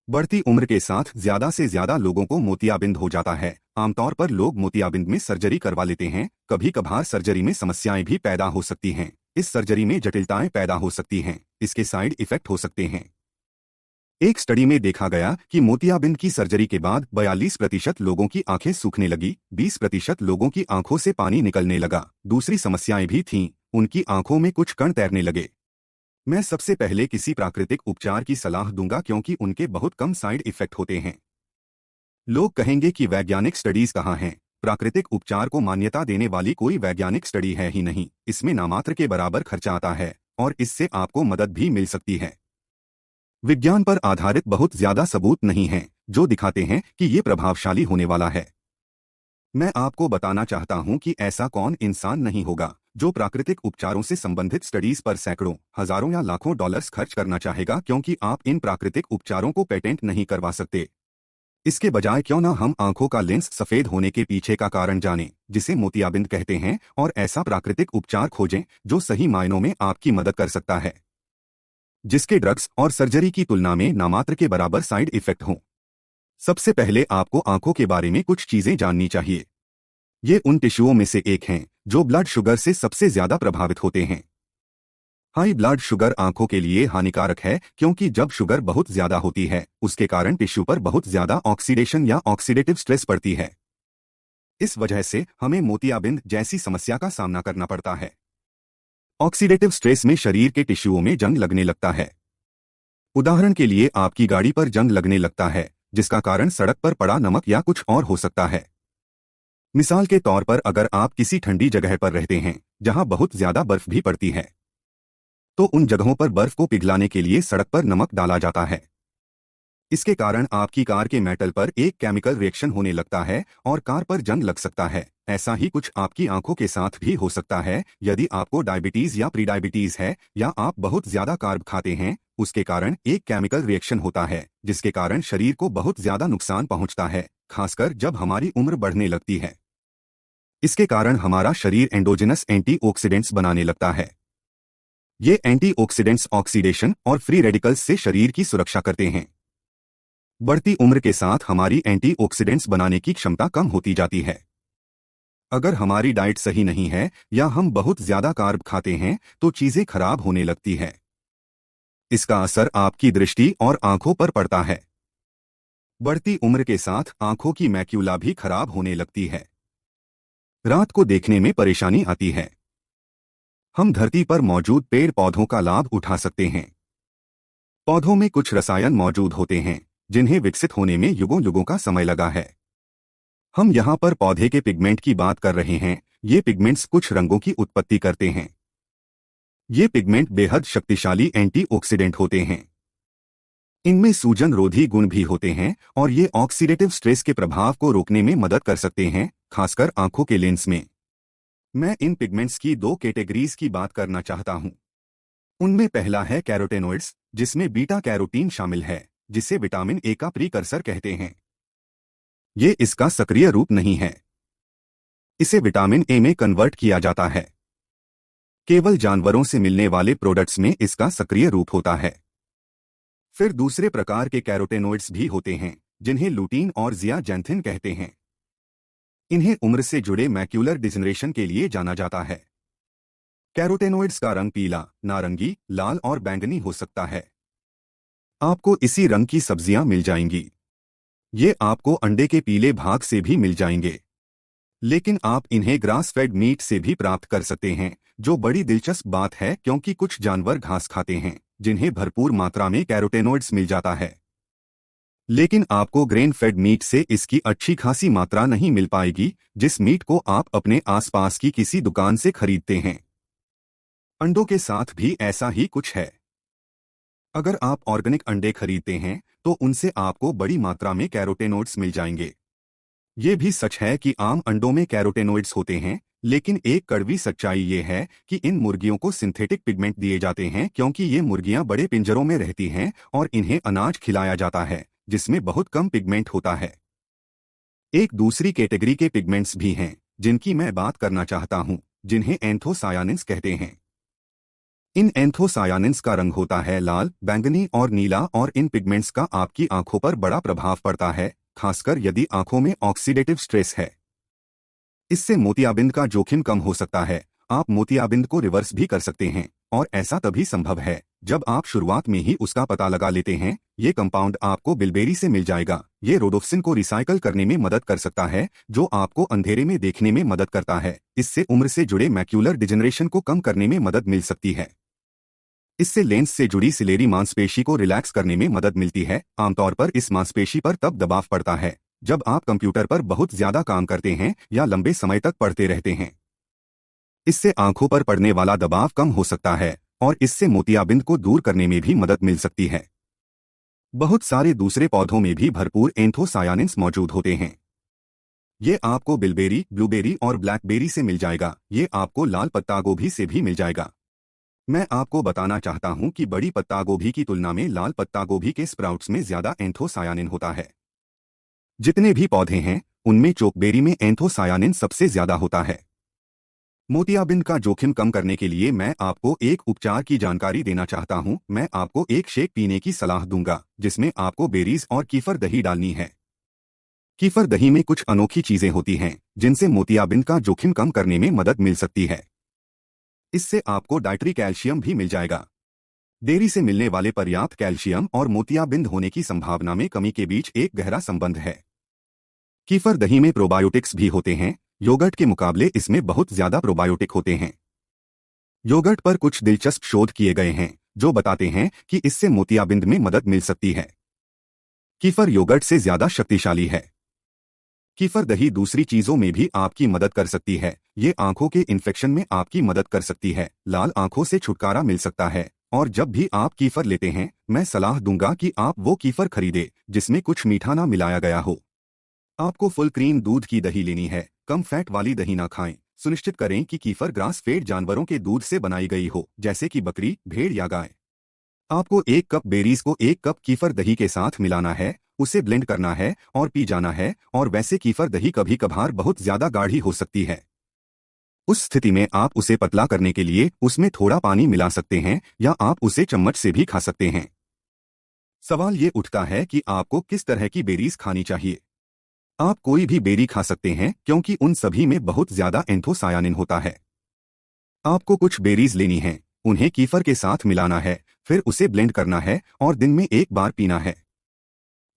बढ़ती उम्र के साथ ज्यादा से ज्यादा लोगों को मोतियाबिंद हो जाता है। आमतौर पर लोग मोतियाबिंद में सर्जरी करवा लेते हैं। कभी कभार सर्जरी में समस्याएं भी पैदा हो सकती हैं। इस सर्जरी में जटिलताएं पैदा हो सकती हैं। इसके साइड इफेक्ट हो सकते हैं। एक स्टडी में देखा गया कि मोतियाबिंद की सर्जरी के बाद 42% लोगों की आंखें सूखने लगी, 20% लोगों की आंखों से पानी निकलने लगा। दूसरी समस्याएं भी थीं, उनकी आंखों में कुछ कण तैरने लगे। मैं सबसे पहले किसी प्राकृतिक उपचार की सलाह दूंगा क्योंकि उनके बहुत कम साइड इफेक्ट होते हैं। लोग कहेंगे कि वैज्ञानिक स्टडीज कहाँ हैं? प्राकृतिक उपचार को मान्यता देने वाली कोई वैज्ञानिक स्टडी है ही नहीं। इसमें नामात्र के बराबर खर्चा आता है और इससे आपको मदद भी मिल सकती है। विज्ञान पर आधारित बहुत ज्यादा सबूत नहीं हैं जो दिखाते हैं कि ये प्रभावशाली होने वाला है। मैं आपको बताना चाहता हूं कि ऐसा कौन इंसान नहीं होगा जो प्राकृतिक उपचारों से संबंधित स्टडीज पर सैकड़ों, हजारों या लाखों डॉलर्स खर्च करना चाहेगा, क्योंकि आप इन प्राकृतिक उपचारों को पेटेंट नहीं करवा सकते। इसके बजाय क्यों ना हम आंखों का लेंस सफेद होने के पीछे का कारण जानें, जिसे मोतियाबिंद कहते हैं, और ऐसा प्राकृतिक उपचार खोजें जो सही मायनों में आपकी मदद कर सकता है, जिसके ड्रग्स और सर्जरी की तुलना में नामात्र के बराबर साइड इफेक्ट हों। सबसे पहले आपको आंखों के बारे में कुछ चीजें जाननी चाहिए। ये उन टिश्यूओं में से एक हैं जो ब्लड शुगर से सबसे ज्यादा प्रभावित होते हैं। हाई ब्लड शुगर आंखों के लिए हानिकारक है क्योंकि जब शुगर बहुत ज्यादा होती है उसके कारण टिश्यू पर बहुत ज्यादा ऑक्सीडेशन या ऑक्सीडेटिव स्ट्रेस पड़ती है। इस वजह से हमें मोतियाबिंद जैसी समस्या का सामना करना पड़ता है। ऑक्सीडेटिव स्ट्रेस में शरीर के टिश्यूओं में जंग लगने लगता है। उदाहरण के लिए आपकी गाड़ी पर जंग लगने लगता है, जिसका कारण सड़क पर पड़ा नमक या कुछ और हो सकता है। मिसाल के तौर पर अगर आप किसी ठंडी जगह पर रहते हैं जहां बहुत ज्यादा बर्फ भी पड़ती है, तो उन जगहों पर बर्फ को पिघलाने के लिए सड़क पर नमक डाला जाता है। इसके कारण आपकी कार के मेटल पर एक केमिकल रिएक्शन होने लगता है और कार पर जंग लग सकता है। ऐसा ही कुछ आपकी आंखों के साथ भी हो सकता है। यदि आपको डायबिटीज या प्री डायबिटीज है या आप बहुत ज्यादा कार्ब खाते हैं, उसके कारण एक केमिकल रिएक्शन होता है जिसके कारण शरीर को बहुत ज्यादा नुकसान पहुंचता है, खासकर जब हमारी उम्र बढ़ने लगती है। इसके कारण हमारा शरीर एंडोजेनस एंटीऑक्सीडेंट्स बनाने लगता है। ये एंटीऑक्सीडेंट्स ऑक्सीडेशन और फ्री रेडिकल्स से शरीर की सुरक्षा करते हैं। बढ़ती उम्र के साथ हमारी एंटीऑक्सीडेंट्स बनाने की क्षमता कम होती जाती है। अगर हमारी डाइट सही नहीं है या हम बहुत ज्यादा कार्ब खाते हैं तो चीजें खराब होने लगती है। इसका असर आपकी दृष्टि और आंखों पर पड़ता है। बढ़ती उम्र के साथ आंखों की मैक्यूला भी खराब होने लगती है। रात को देखने में परेशानी आती है। हम धरती पर मौजूद पेड़ पौधों का लाभ उठा सकते हैं। पौधों में कुछ रसायन मौजूद होते हैं जिन्हें विकसित होने में युगों युगों का समय लगा है। हम यहाँ पर पौधे के पिगमेंट की बात कर रहे हैं। ये पिगमेंट्स कुछ रंगों की उत्पत्ति करते हैं। ये पिगमेंट बेहद शक्तिशाली एंटीऑक्सीडेंट होते हैं। इनमें सूजन रोधी गुण भी होते हैं और ये ऑक्सीडेटिव स्ट्रेस के प्रभाव को रोकने में मदद कर सकते हैं, खासकर आंखों के लेंस में। मैं इन पिगमेंट्स की दो कैटेगरीज की बात करना चाहता हूं। उनमें पहला है कैरोटेनॉइड्स, जिसमें बीटा कैरोटीन शामिल है, जिसे विटामिन ए का प्रीकर्सर कहते हैं। ये इसका सक्रिय रूप नहीं है। इसे विटामिन ए में कन्वर्ट किया जाता है। केवल जानवरों से मिलने वाले प्रोडक्ट्स में इसका सक्रिय रूप होता है। फिर दूसरे प्रकार के कैरोटेनॉइड्स भी होते हैं जिन्हें लुटीन और जियाजेंथिन कहते हैं। इन्हें उम्र से जुड़े मैक्यूलर डिजनरेशन के लिए जाना जाता है। कैरोटेनॉइड्स का रंग पीला, नारंगी, लाल और बैंगनी हो सकता है। आपको इसी रंग की सब्जियां मिल जाएंगी। ये आपको अंडे के पीले भाग से भी मिल जाएंगे, लेकिन आप इन्हें ग्रास फेड मीट से भी प्राप्त कर सकते हैं, जो बड़ी दिलचस्प बात है क्योंकि कुछ जानवर घास खाते हैं जिन्हें भरपूर मात्रा में कैरोटेनॉइड्स मिल जाता है। लेकिन आपको ग्रेन फेड मीट से इसकी अच्छी खासी मात्रा नहीं मिल पाएगी, जिस मीट को आप अपने आसपास की किसी दुकान से खरीदते हैं। अंडों के साथ भी ऐसा ही कुछ है। अगर आप ऑर्गेनिक अंडे खरीदते हैं तो उनसे आपको बड़ी मात्रा में कैरोटेनॉइड्स मिल जाएंगे। ये भी सच है कि आम अंडों में कैरोटेनॉइड्स होते हैं, लेकिन एक कड़वी सच्चाई ये है कि इन मुर्गियों को सिंथेटिक पिगमेंट दिए जाते हैं क्योंकि ये मुर्गियां बड़े पिंजरों में रहती हैं और इन्हें अनाज खिलाया जाता है जिसमें बहुत कम पिगमेंट होता है। एक दूसरी कैटेगरी के पिगमेंट्स भी हैं जिनकी मैं बात करना चाहता हूं, जिन्हें एंथोसायानिन्स कहते हैं। इन एंथोसायानिन्स का रंग होता है लाल, बैंगनी और नीला और इन पिगमेंट्स का आपकी आंखों पर बड़ा प्रभाव पड़ता है, खासकर यदि आंखों में ऑक्सीडेटिव स्ट्रेस है। इससे मोतियाबिंद का जोखिम कम हो सकता है। आप मोतियाबिंद को रिवर्स भी कर सकते हैं और ऐसा तभी संभव है जब आप शुरुआत में ही उसका पता लगा लेते हैं। ये कंपाउंड आपको बिलबेरी से मिल जाएगा। ये रोडोप्सिन को रिसाइकल करने में मदद कर सकता है, जो आपको अंधेरे में देखने में मदद करता है। इससे उम्र से जुड़े मैक्यूलर डिजेनरेशन को कम करने में मदद मिल सकती है। इससे लेंस से जुड़ी सिलेरी मांसपेशी को रिलैक्स करने में मदद मिलती है। आमतौर पर इस मांसपेशी पर तब दबाव पड़ता है जब आप कंप्यूटर पर बहुत ज्यादा काम करते हैं या लंबे समय तक पढ़ते रहते हैं। इससे आंखों पर पड़ने वाला दबाव कम हो सकता है और इससे मोतियाबिंद को दूर करने में भी मदद मिल सकती है। बहुत सारे दूसरे पौधों में भी भरपूर एंथोसायानिन्स मौजूद होते हैं। ये आपको बिलबेरी, ब्लूबेरी और ब्लैकबेरी से मिल जाएगा। ये आपको लाल पत्ता गोभी से भी मिल जाएगा। मैं आपको बताना चाहता हूं कि बड़ी पत्ता गोभी की तुलना में लाल पत्ता गोभी के स्प्राउट्स में ज्यादा एंथोसायानिन होता है। जितने भी पौधे हैं उनमें चोकबेरी में एंथोसायानिन सबसे ज्यादा होता है। मोतियाबिंद का जोखिम कम करने के लिए मैं आपको एक उपचार की जानकारी देना चाहता हूं। मैं आपको एक शेक पीने की सलाह दूंगा जिसमें आपको बेरीज और कीफर दही डालनी है। कीफर दही में कुछ अनोखी चीजें होती हैं जिनसे मोतियाबिंद का जोखिम कम करने में मदद मिल सकती है। इससे आपको डाइटरी कैल्शियम भी मिल जाएगा। डेयरी से मिलने वाले पर्याप्त कैल्शियम और मोतियाबिंद होने की संभावना में कमी के बीच एक गहरा संबंध है। कीफर दही में प्रोबायोटिक्स भी होते हैं। योगर्ट के मुकाबले इसमें बहुत ज्यादा प्रोबायोटिक होते हैं। योगर्ट पर कुछ दिलचस्प शोध किए गए हैं जो बताते हैं कि इससे मोतियाबिंद में मदद मिल सकती है। कीफर योगर्ट से ज्यादा शक्तिशाली है। कीफर दही दूसरी चीजों में भी आपकी मदद कर सकती है। ये आंखों के इन्फेक्शन में आपकी मदद कर सकती है। लाल आंखों से छुटकारा मिल सकता है। और जब भी आप कीफर लेते हैं मैं सलाह दूंगा कि आप वो कीफर खरीदें जिसमें कुछ मीठा ना मिलाया गया हो। आपको फुल क्रीम दूध की दही लेनी है। कम फैट वाली दही ना खाएं। सुनिश्चित करें कि कीफर ग्रास फेड जानवरों के दूध से बनाई गई हो, जैसे कि बकरी, भेड़ या गाय। आपको एक कप बेरीज को एक कप कीफर दही के साथ मिलाना है, उसे ब्लेंड करना है और पी जाना है। और वैसे कीफर दही कभी कभार बहुत ज्यादा गाढ़ी हो सकती है। उस स्थिति में आप उसे पतला करने के लिए उसमें थोड़ा पानी मिला सकते हैं या आप उसे चम्मच से भी खा सकते हैं। सवाल ये उठता है कि आपको किस तरह की बेरीज खानी चाहिए। आप कोई भी बेरी खा सकते हैं क्योंकि उन सभी में बहुत ज्यादा एंथोसायानिन होता है। आपको कुछ बेरीज लेनी है, उन्हें कीफर के साथ मिलाना है, फिर उसे ब्लेंड करना है और दिन में एक बार पीना है।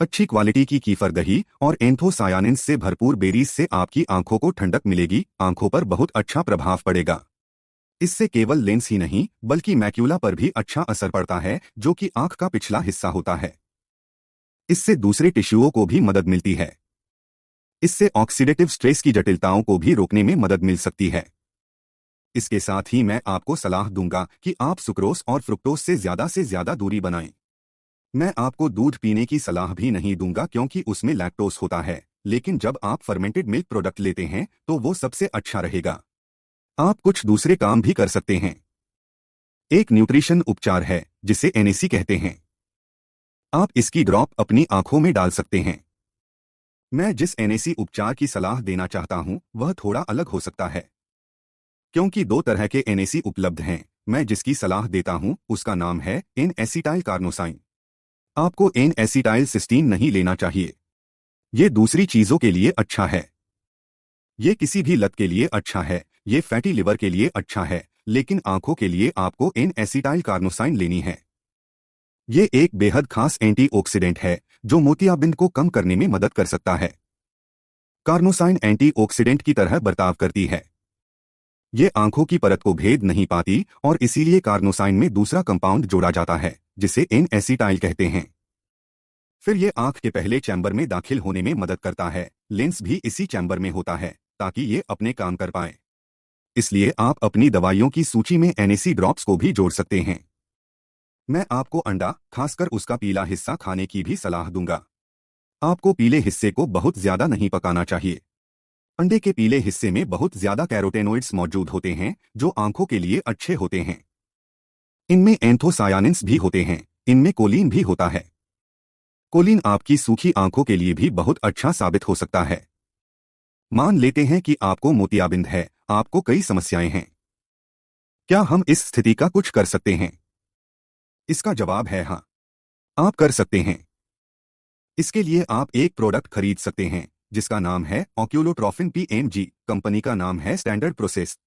अच्छी क्वालिटी की कीफर दही और एंथोसायानिन से भरपूर बेरीज से आपकी आंखों को ठंडक मिलेगी। आंखों पर बहुत अच्छा प्रभाव पड़ेगा। इससे केवल लेंस ही नहीं बल्कि मैक्यूला पर भी अच्छा असर पड़ता है, जो कि आंख का पिछला हिस्सा होता है। इससे दूसरे टिश्यूओं को भी मदद मिलती है। इससे ऑक्सीडेटिव स्ट्रेस की जटिलताओं को भी रोकने में मदद मिल सकती है। इसके साथ ही मैं आपको सलाह दूंगा कि आप सुक्रोज और फ्रुक्टोज से ज्यादा दूरी बनाएं। मैं आपको दूध पीने की सलाह भी नहीं दूंगा क्योंकि उसमें लैक्टोज होता है, लेकिन जब आप फर्मेंटेड मिल्क प्रोडक्ट लेते हैं तो वो सबसे अच्छा रहेगा। आप कुछ दूसरे काम भी कर सकते हैं। एक न्यूट्रिशन उपचार है जिसे एनएसी कहते हैं। आप इसकी ड्रॉप अपनी आंखों में डाल सकते हैं। मैं जिस एनएसी उपचार की सलाह देना चाहता हूं वह थोड़ा अलग हो सकता है क्योंकि दो तरह के एनएसी उपलब्ध हैं। मैं जिसकी सलाह देता हूं उसका नाम है एन एसिटाइल कार्नोसाइन। आपको एन एसिटाइल सिस्टीन नहीं लेना चाहिए। ये दूसरी चीजों के लिए अच्छा है। ये किसी भी लत के लिए अच्छा है। ये फैटी लिवर के लिए अच्छा है, लेकिन आंखों के लिए आपको एन एसिटाइल कार्नोसाइन लेनी है। ये एक बेहद खास एंटीऑक्सीडेंट है जो मोतियाबिंद को कम करने में मदद कर सकता है। कार्नोसाइन एंटीऑक्सीडेंट की तरह बर्ताव करती है। ये आंखों की परत को भेद नहीं पाती और इसीलिए कार्नोसाइन में दूसरा कंपाउंड जोड़ा जाता है जिसे एन एसिटाइल कहते हैं। फिर ये आंख के पहले चैम्बर में दाखिल होने में मदद करता है। लेंस भी इसी चैम्बर में होता है ताकि ये अपने काम कर पाए। इसलिए आप अपनी दवाइयों की सूची में एनएसी ड्रॉप्स को भी जोड़ सकते हैं। मैं आपको अंडा, खासकर उसका पीला हिस्सा खाने की भी सलाह दूंगा। आपको पीले हिस्से को बहुत ज्यादा नहीं पकाना चाहिए। अंडे के पीले हिस्से में बहुत ज्यादा कैरोटेनॉइड्स मौजूद होते हैं जो आंखों के लिए अच्छे होते हैं। इनमें एंथोसायानिन्स भी होते हैं। इनमें कोलिन भी होता है। कोलिन आपकी सूखी आंखों के लिए भी बहुत अच्छा साबित हो सकता है। मान लेते हैं कि आपको मोतियाबिंद है, आपको कई समस्याएं हैं। क्या हम इस स्थिति का कुछ कर सकते हैं? इसका जवाब है हाँ। आप कर सकते हैं। इसके लिए आप एक प्रोडक्ट खरीद सकते हैं जिसका नाम है ऑक्यूलोट्रॉफिन PMG। कंपनी का नाम है स्टैंडर्ड प्रोसेस।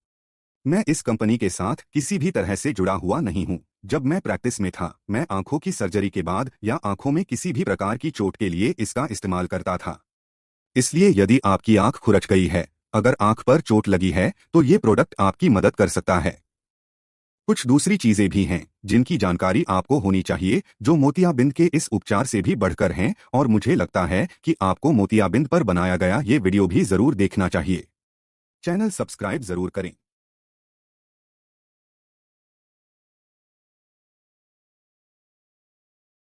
मैं इस कंपनी के साथ किसी भी तरह से जुड़ा हुआ नहीं हूं। जब मैं प्रैक्टिस में था मैं आंखों की सर्जरी के बाद या आंखों में किसी भी प्रकार की चोट के लिए इसका इस्तेमाल करता था। इसलिए यदि आपकी आंख खुरच गई है, अगर आंख पर चोट लगी है तो ये प्रोडक्ट आपकी मदद कर सकता है। कुछ दूसरी चीजें भी हैं जिनकी जानकारी आपको होनी चाहिए जो मोतियाबिंद के इस उपचार से भी बढ़कर हैं, और मुझे लगता है कि आपको मोतियाबिंद पर बनाया गया ये वीडियो भी जरूर देखना चाहिए। चैनल सब्सक्राइब जरूर करें।